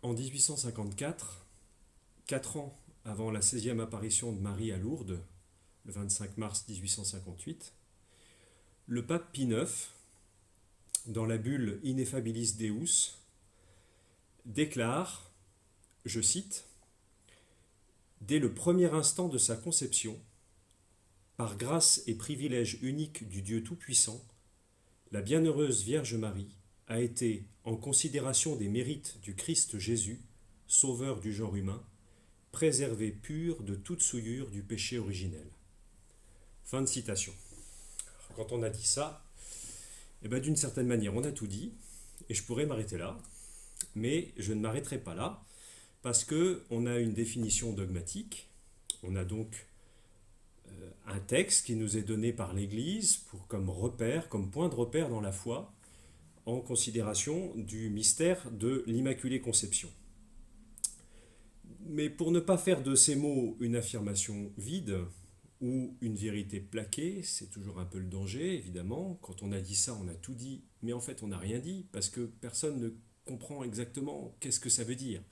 En 1854, 4 ans avant la 16e apparition de Marie à Lourdes, le 25 mars 1858, le pape Pie IX, dans la bulle Ineffabilis Deus, déclare, je cite, dès le premier instant de sa conception, par grâce et privilège unique du Dieu Tout-Puissant, la bienheureuse Vierge Marie a été, en considération des mérites du Christ Jésus, sauveur du genre humain, préservée pure de toute souillure du péché originel. Fin de citation. Quand on a dit ça, d'une certaine manière, on a tout dit, et je pourrais m'arrêter là, mais je ne m'arrêterai pas là, parce qu'on a une définition dogmatique, on a donc un texte qui nous est donné par l'Église comme repère, comme point de repère dans la foi, en considération du mystère de l'Immaculée Conception. Mais pour ne pas faire de ces mots une affirmation vide ou une vérité plaquée, c'est toujours un peu le danger, évidemment. Quand on a dit ça, on a tout dit, mais en fait on n'a rien dit, parce que personne ne comprend exactement qu'est-ce que ça veut dire.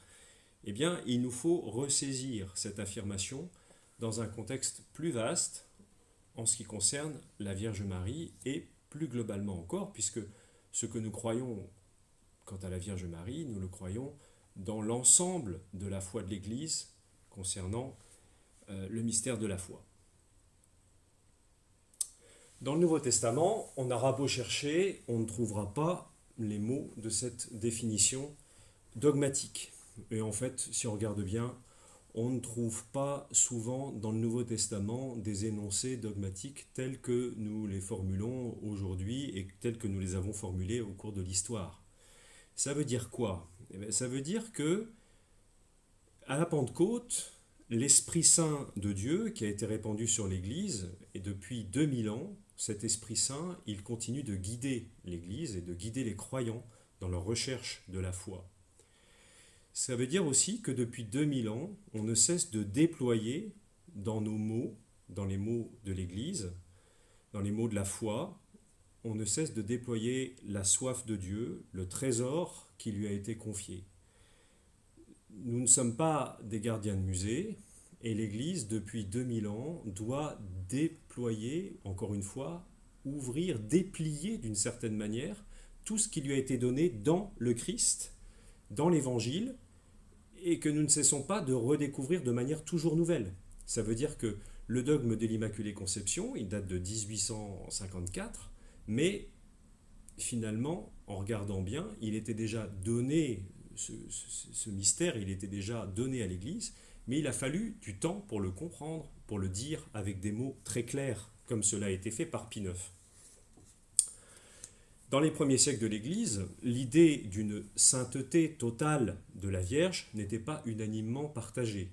Eh bien, il nous faut ressaisir cette affirmation dans un contexte plus vaste en ce qui concerne la Vierge Marie et plus globalement encore, puisque ce que nous croyons quant à la Vierge Marie, nous le croyons dans l'ensemble de la foi de l'Église concernant le mystère de la foi. Dans le Nouveau Testament, on aura beau chercher, on ne trouvera pas les mots de cette définition dogmatique. Et en fait, si on regarde bien, on ne trouve pas souvent dans le Nouveau Testament des énoncés dogmatiques tels que nous les formulons aujourd'hui et tels que nous les avons formulés au cours de l'histoire. Ça veut dire quoi? Ça veut dire que à la Pentecôte, l'Esprit Saint de Dieu qui a été répandu sur l'Église, et depuis 2000 ans, cet Esprit Saint, il continue de guider l'Église et de guider les croyants dans leur recherche de la foi. Ça veut dire aussi que depuis 2000 ans, on ne cesse de déployer dans nos mots, dans les mots de l'Église, dans les mots de la foi, on ne cesse de déployer la soif de Dieu, le trésor qui lui a été confié. Nous ne sommes pas des gardiens de musée, et l'Église, depuis 2000 ans, doit déployer, encore une fois, ouvrir, déplier d'une certaine manière, tout ce qui lui a été donné dans le Christ, dans l'Évangile, et que nous ne cessons pas de redécouvrir de manière toujours nouvelle. Ça veut dire que le dogme de l'Immaculée Conception, il date de 1854, mais finalement, en regardant bien, il était déjà donné, ce mystère, il était déjà donné à l'Église, mais il a fallu du temps pour le comprendre, pour le dire avec des mots très clairs, comme cela a été fait par Pie IX. Dans les premiers siècles de l'Église, l'idée d'une sainteté totale de la Vierge n'était pas unanimement partagée.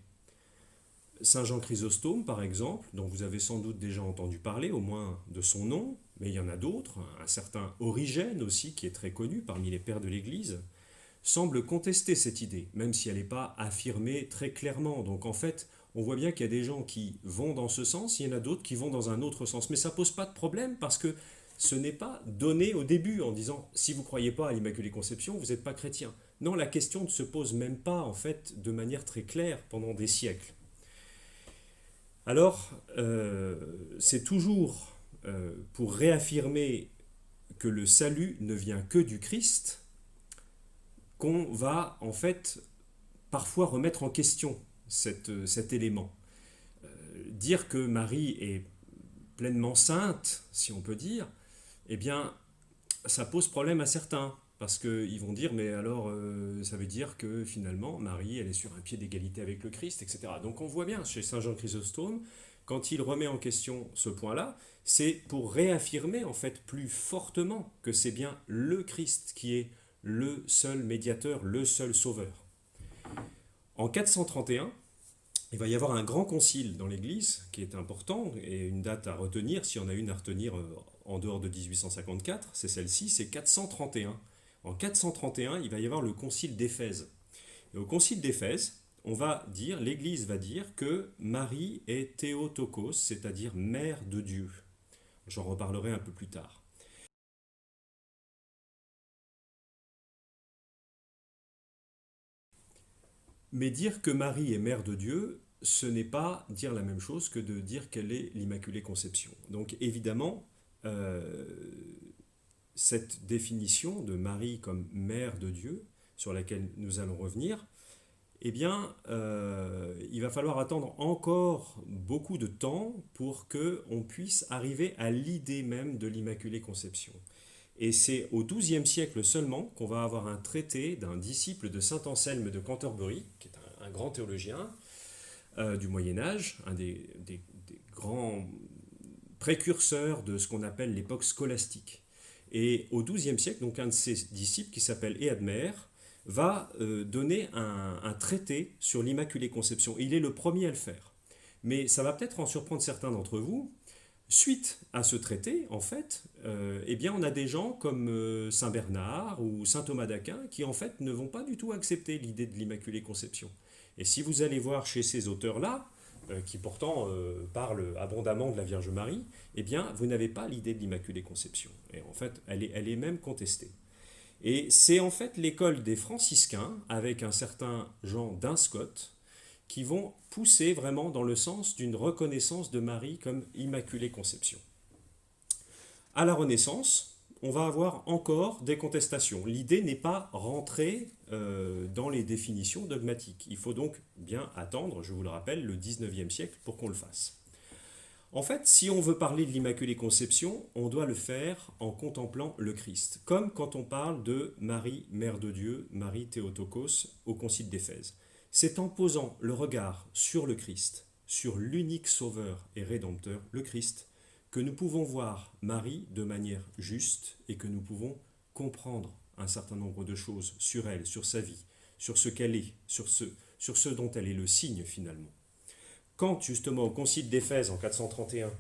Saint Jean Chrysostome, par exemple, dont vous avez sans doute déjà entendu parler, au moins de son nom, mais il y en a d'autres, un certain Origène aussi, qui est très connu parmi les pères de l'Église, semble contester cette idée, même si elle n'est pas affirmée très clairement. Donc en fait, on voit bien qu'il y a des gens qui vont dans ce sens, il y en a d'autres qui vont dans un autre sens. Mais ça ne pose pas de problème parce que ce n'est pas donné au début en disant si vous ne croyez pas à l'Immaculée Conception, vous n'êtes pas chrétien. Non, la question ne se pose même pas en fait de manière très claire pendant des siècles. Alors, c'est toujours pour réaffirmer que le salut ne vient que du Christ qu'on va en fait parfois remettre en question cet élément. Dire que Marie est pleinement sainte, si on peut dire, eh bien, ça pose problème à certains. Parce qu'ils vont dire, mais alors, ça veut dire que finalement, Marie, elle est sur un pied d'égalité avec le Christ, etc. Donc on voit bien chez Saint Jean Chrysostome, quand il remet en question ce point-là, c'est pour réaffirmer en fait plus fortement que c'est bien le Christ qui est le seul médiateur, le seul sauveur. En 431, il va y avoir un grand concile dans l'Église qui est important et une date à retenir, s'il y en a une à retenir en dehors de 1854, c'est celle-ci, c'est 431. En 431, il va y avoir le concile d'Éphèse. Et au concile d'Éphèse, on va dire, l'Église va dire que Marie est Théotokos, c'est-à-dire mère de Dieu. J'en reparlerai un peu plus tard. Mais dire que Marie est mère de Dieu, ce n'est pas dire la même chose que de dire qu'elle est l'Immaculée Conception. Donc évidemment, euh, cette définition de Marie comme mère de Dieu, sur laquelle nous allons revenir, eh bien, il va falloir attendre encore beaucoup de temps pour qu'on puisse arriver à l'idée même de l'Immaculée Conception. Et c'est au XIIe siècle seulement qu'on va avoir un traité d'un disciple de saint Anselme de Canterbury, qui est un grand théologien du Moyen Âge, un des grands précurseurs de ce qu'on appelle l'époque scolastique. Et au XIIe siècle, donc un de ses disciples, qui s'appelle Eadmer, va donner un traité sur l'Immaculée Conception. Il est le premier à le faire. Mais ça va peut-être en surprendre certains d'entre vous. Suite à ce traité, en fait, eh bien, on a des gens comme Saint Bernard ou Saint Thomas d'Aquin qui, en fait, ne vont pas du tout accepter l'idée de l'Immaculée Conception. Et si vous allez voir chez ces auteurs-là, qui pourtant parlent abondamment de la Vierge Marie, eh bien, vous n'avez pas l'idée de l'Immaculée Conception. Et en fait, elle est même contestée. Et c'est en fait l'école des franciscains, avec un certain Jean d'Inscott, qui vont pousser vraiment dans le sens d'une reconnaissance de Marie comme Immaculée Conception. À la Renaissance, on va avoir encore des contestations. L'idée n'est pas rentrée dans les définitions dogmatiques. Il faut donc bien attendre, je vous le rappelle, le XIXe siècle pour qu'on le fasse. En fait, si on veut parler de l'Immaculée Conception, on doit le faire en contemplant le Christ, comme quand on parle de Marie, Mère de Dieu, Marie Théotokos au Concile d'Éphèse. C'est en posant le regard sur le Christ, sur l'unique Sauveur et Rédempteur, le Christ, que nous pouvons voir Marie de manière juste et que nous pouvons comprendre un certain nombre de choses sur elle, sur sa vie, sur ce qu'elle est, sur ce dont elle est le signe finalement. Quand justement au Concile d'Éphèse en 431,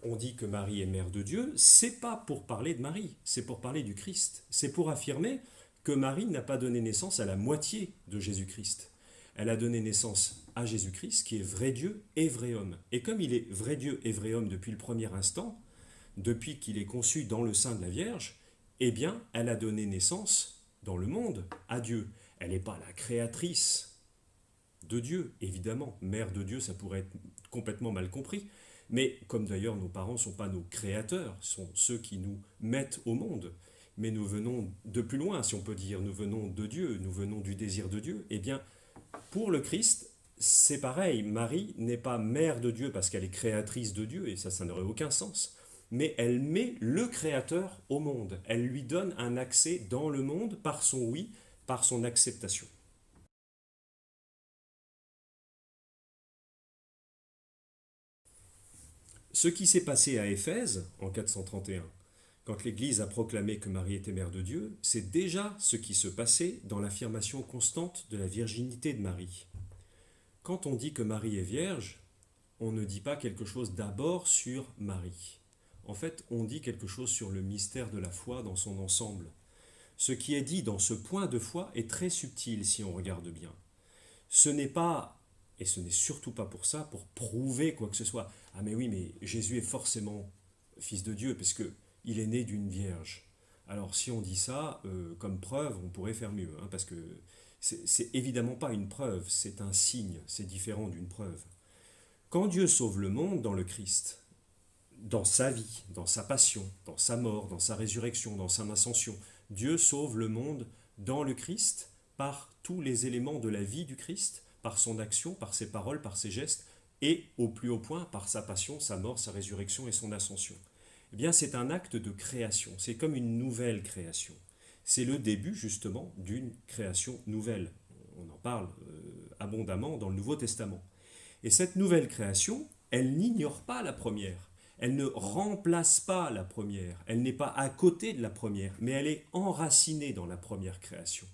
on dit que Marie est mère de Dieu, c'est pas pour parler de Marie, c'est pour parler du Christ. C'est pour affirmer que Marie n'a pas donné naissance à la moitié de Jésus-Christ. Elle a donné naissance à Jésus-Christ, qui est vrai Dieu et vrai homme. Et comme il est vrai Dieu et vrai homme depuis le premier instant, depuis qu'il est conçu dans le sein de la Vierge, eh bien, elle a donné naissance dans le monde à Dieu. Elle n'est pas la créatrice de Dieu, évidemment. Mère de Dieu, ça pourrait être complètement mal compris. Mais comme d'ailleurs nos parents ne sont pas nos créateurs, sont ceux qui nous mettent au monde. Mais nous venons de plus loin, si on peut dire. Nous venons de Dieu, nous venons du désir de Dieu. Eh bien, pour le Christ, c'est pareil. Marie n'est pas mère de Dieu parce qu'elle est créatrice de Dieu, et ça n'aurait aucun sens. Mais elle met le Créateur au monde. Elle lui donne un accès dans le monde par son oui, par son acceptation. Ce qui s'est passé à Éphèse en 431, quand l'Église a proclamé que Marie était mère de Dieu, c'est déjà ce qui se passait dans l'affirmation constante de la virginité de Marie. Quand on dit que Marie est vierge, on ne dit pas quelque chose d'abord sur Marie. En fait, on dit quelque chose sur le mystère de la foi dans son ensemble. Ce qui est dit dans ce point de foi est très subtil si on regarde bien. Ce n'est pas, et ce n'est surtout pas pour ça, pour prouver quoi que ce soit. Ah mais oui, mais Jésus est forcément fils de Dieu, parce qu'il est né d'une vierge. Alors si on dit ça, comme preuve, on pourrait faire mieux, hein, parce que c'est évidemment pas une preuve, c'est un signe, c'est différent d'une preuve. Quand Dieu sauve le monde dans le Christ, dans sa vie, dans sa passion, dans sa mort, dans sa résurrection, dans son ascension, Dieu sauve le monde dans le Christ par tous les éléments de la vie du Christ, par son action, par ses paroles, par ses gestes, et au plus haut point par sa passion, sa mort, sa résurrection et son ascension. Eh bien, c'est un acte de création, c'est comme une nouvelle création. C'est le début justement d'une création nouvelle. On en parle abondamment dans le Nouveau Testament. Et cette nouvelle création, elle n'ignore pas la première. Elle ne remplace pas la première. Elle n'est pas à côté de la première, mais elle est enracinée dans la première création.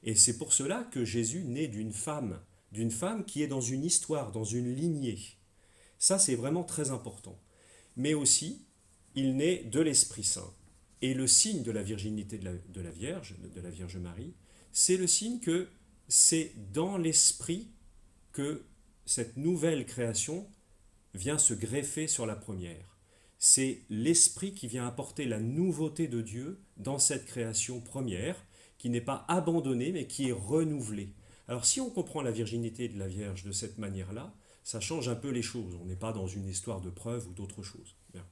Et c'est pour cela que Jésus naît d'une femme qui est dans une histoire, dans une lignée. Ça, c'est vraiment très important. Mais aussi, il naît de l'Esprit Saint. Et le signe de la virginité de la Vierge, de la Vierge Marie, c'est le signe que c'est dans l'Esprit que cette nouvelle création vient se greffer sur la première. C'est l'Esprit qui vient apporter la nouveauté de Dieu dans cette création première, qui n'est pas abandonnée, mais qui est renouvelée. Alors si on comprend la virginité de la Vierge de cette manière-là, ça change un peu les choses. On n'est pas dans une histoire de preuve ou d'autre chose. Bien.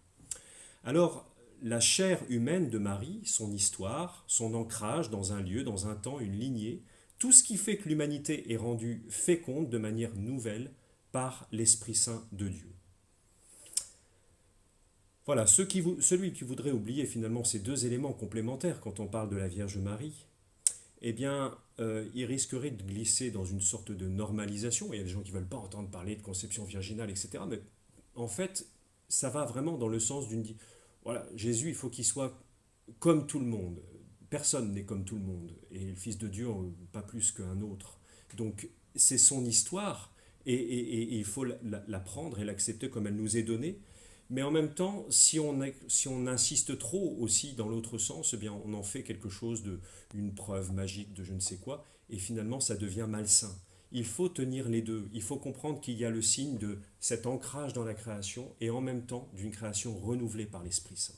Alors, la chair humaine de Marie, son histoire, son ancrage dans un lieu, dans un temps, une lignée, tout ce qui fait que l'humanité est rendue féconde de manière nouvelle par l'Esprit Saint de Dieu. Voilà, celui qui voudrait oublier finalement ces deux éléments complémentaires quand on parle de la Vierge Marie, eh bien, il risquerait de glisser dans une sorte de normalisation. Il y a des gens qui ne veulent pas entendre parler de conception virginale, etc. Mais en fait, ça va vraiment dans le sens d'une... Voilà, Jésus, il faut qu'il soit comme tout le monde. Personne n'est comme tout le monde. Et le Fils de Dieu, pas plus qu'un autre. Donc, c'est son histoire. Et il faut la prendre et l'accepter comme elle nous est donnée. Mais en même temps, si on insiste trop aussi dans l'autre sens, eh bien, on en fait quelque chose une preuve magique de je ne sais quoi, et finalement ça devient malsain. Il faut tenir les deux. Il faut comprendre qu'il y a le signe de cet ancrage dans la création et en même temps d'une création renouvelée par l'Esprit Saint.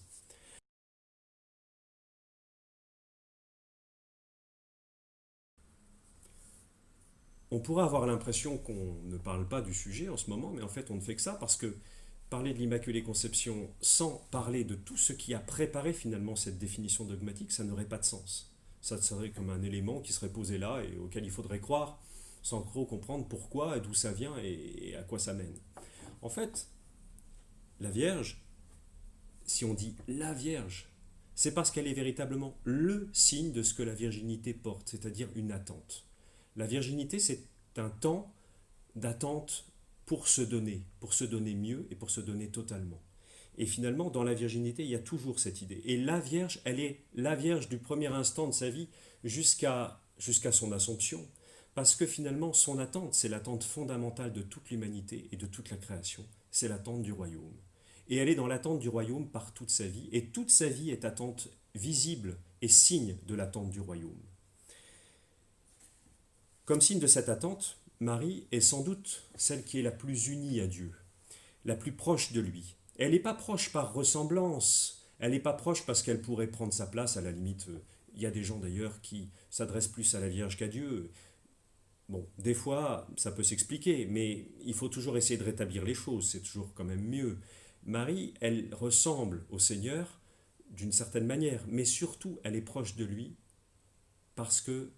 On pourrait avoir l'impression qu'on ne parle pas du sujet en ce moment, mais en fait on ne fait que ça parce que parler de l'Immaculée Conception sans parler de tout ce qui a préparé finalement cette définition dogmatique, ça n'aurait pas de sens. Ça serait comme un élément qui serait posé là et auquel il faudrait croire sans trop comprendre pourquoi et d'où ça vient et à quoi ça mène. En fait, la Vierge, si on dit la Vierge, c'est parce qu'elle est véritablement le signe de ce que la virginité porte, c'est-à-dire une attente. La virginité, c'est un temps d'attente pour se donner mieux et pour se donner totalement. Et finalement, dans la virginité, il y a toujours cette idée. Et la Vierge, elle est la Vierge du premier instant de sa vie jusqu'à son Assomption. Parce que finalement, son attente, c'est l'attente fondamentale de toute l'humanité et de toute la création. C'est l'attente du royaume. Et elle est dans l'attente du royaume par toute sa vie. Et toute sa vie est attente visible et signe de l'attente du royaume. Comme signe de cette attente, Marie est sans doute celle qui est la plus unie à Dieu, la plus proche de lui. Elle n'est pas proche par ressemblance, elle n'est pas proche parce qu'elle pourrait prendre sa place, à la limite. Il y a des gens d'ailleurs qui s'adressent plus à la Vierge qu'à Dieu. Bon, des fois, ça peut s'expliquer, mais il faut toujours essayer de rétablir les choses, c'est toujours quand même mieux. Marie, elle ressemble au Seigneur d'une certaine manière, mais surtout, elle est proche de lui parce que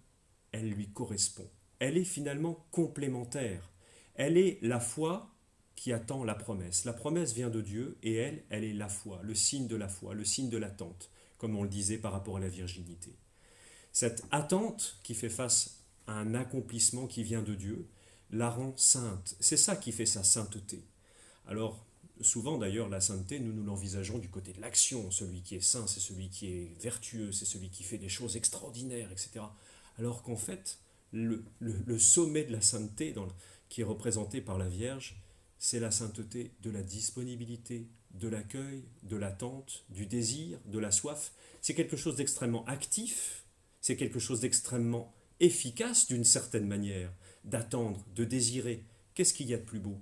elle lui correspond. Elle est finalement complémentaire. Elle est la foi qui attend la promesse. La promesse vient de Dieu et elle est la foi, le signe de la foi, le signe de l'attente, comme on le disait par rapport à la virginité. Cette attente qui fait face à un accomplissement qui vient de Dieu la rend sainte. C'est ça qui fait sa sainteté. Alors, souvent d'ailleurs, la sainteté, nous l'envisageons du côté de l'action. Celui qui est saint, c'est celui qui est vertueux, c'est celui qui fait des choses extraordinaires, etc. Alors qu'en fait, le sommet de la sainteté qui est représenté par la Vierge, c'est la sainteté de la disponibilité, de l'accueil, de l'attente, du désir, de la soif. C'est quelque chose d'extrêmement actif, c'est quelque chose d'extrêmement efficace d'une certaine manière, d'attendre, de désirer. Qu'est-ce qu'il y a de plus beau?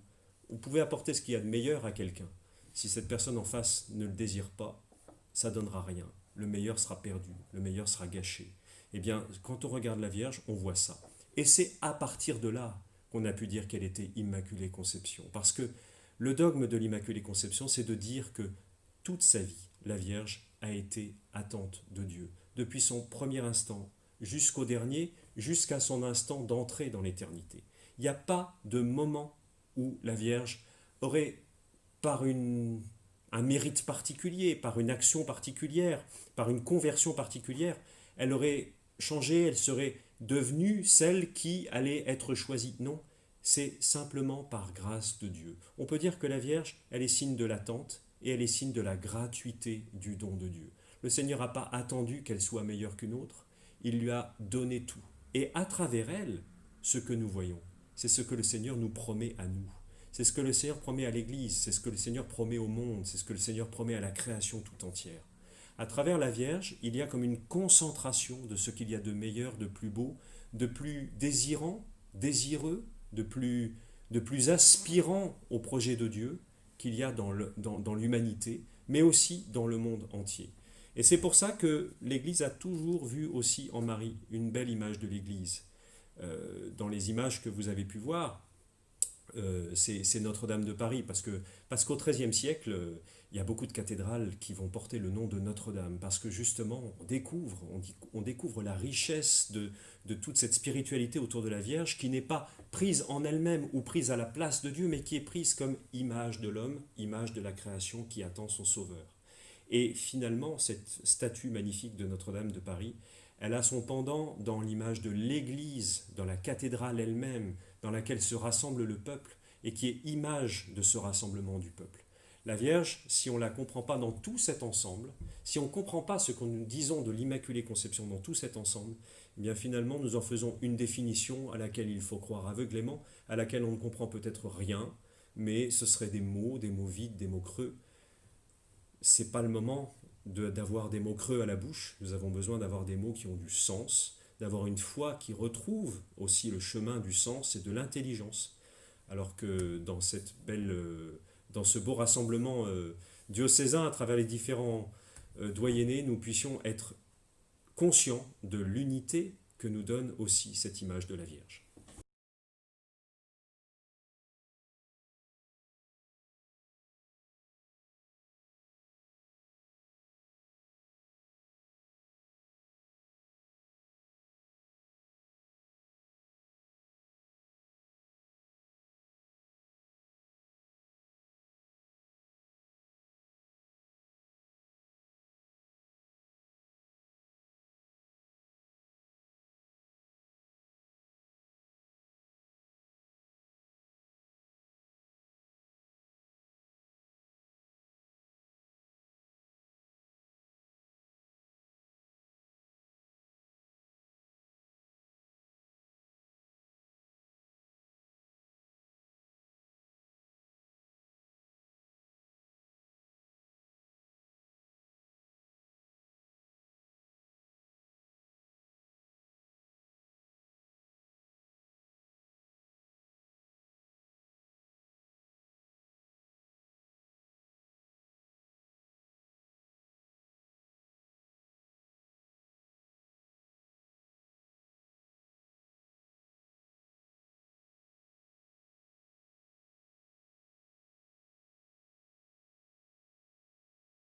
Vous pouvez apporter ce qu'il y a de meilleur à quelqu'un. Si cette personne en face ne le désire pas, ça ne donnera rien. Le meilleur sera perdu, le meilleur sera gâché. Eh bien, quand on regarde la Vierge, on voit ça. Et c'est à partir de là qu'on a pu dire qu'elle était Immaculée Conception. Parce que le dogme de l'Immaculée Conception, c'est de dire que toute sa vie, la Vierge a été attente de Dieu. Depuis son premier instant jusqu'au dernier, jusqu'à son instant d'entrée dans l'éternité. Il n'y a pas de moment où la Vierge aurait, par un mérite particulier, par une action particulière, par une conversion particulière, elle aurait changé, elle serait devenue celle qui allait être choisie. Non, c'est simplement par grâce de Dieu. On peut dire que la Vierge, elle est signe de l'attente et elle est signe de la gratuité du don de Dieu. Le Seigneur n'a pas attendu qu'elle soit meilleure qu'une autre, il lui a donné tout. Et à travers elle, ce que nous voyons, c'est ce que le Seigneur nous promet à nous. C'est ce que le Seigneur promet à l'Église, c'est ce que le Seigneur promet au monde, c'est ce que le Seigneur promet à la création tout entière. À travers la Vierge, il y a comme une concentration de ce qu'il y a de meilleur, de plus beau, de plus désirant, désireux, de plus aspirant au projet de Dieu qu'il y a dans l'humanité, mais aussi dans le monde entier. Et c'est pour ça que l'Église a toujours vu aussi en Marie une belle image de l'Église. dans les images que vous avez pu voir, c'est Notre-Dame de Paris, parce qu'au XIIIe siècle, il y a beaucoup de cathédrales qui vont porter le nom de Notre-Dame, parce que justement, on découvre la richesse de toute cette spiritualité autour de la Vierge, qui n'est pas prise en elle-même ou prise à la place de Dieu, mais qui est prise comme image de l'homme, image de la création qui attend son Sauveur. Et finalement, cette statue magnifique de Notre-Dame de Paris, elle a son pendant dans l'image de l'Église, dans la cathédrale elle-même, dans laquelle se rassemble le peuple, et qui est image de ce rassemblement du peuple. La Vierge, si on ne la comprend pas dans tout cet ensemble, si on ne comprend pas ce que nous disons de l'Immaculée Conception dans tout cet ensemble, eh bien finalement nous en faisons une définition à laquelle il faut croire aveuglément, à laquelle on ne comprend peut-être rien, mais ce seraient des mots vides, des mots creux. C'est pas le moment d'avoir des mots creux à la bouche. Nous avons besoin d'avoir des mots qui ont du sens, d'avoir une foi qui retrouve aussi le chemin du sens et de l'intelligence. Alors que dans ce beau rassemblement diocésain, à travers les différents doyennés, nous puissions être conscients de l'unité que nous donne aussi cette image de la Vierge.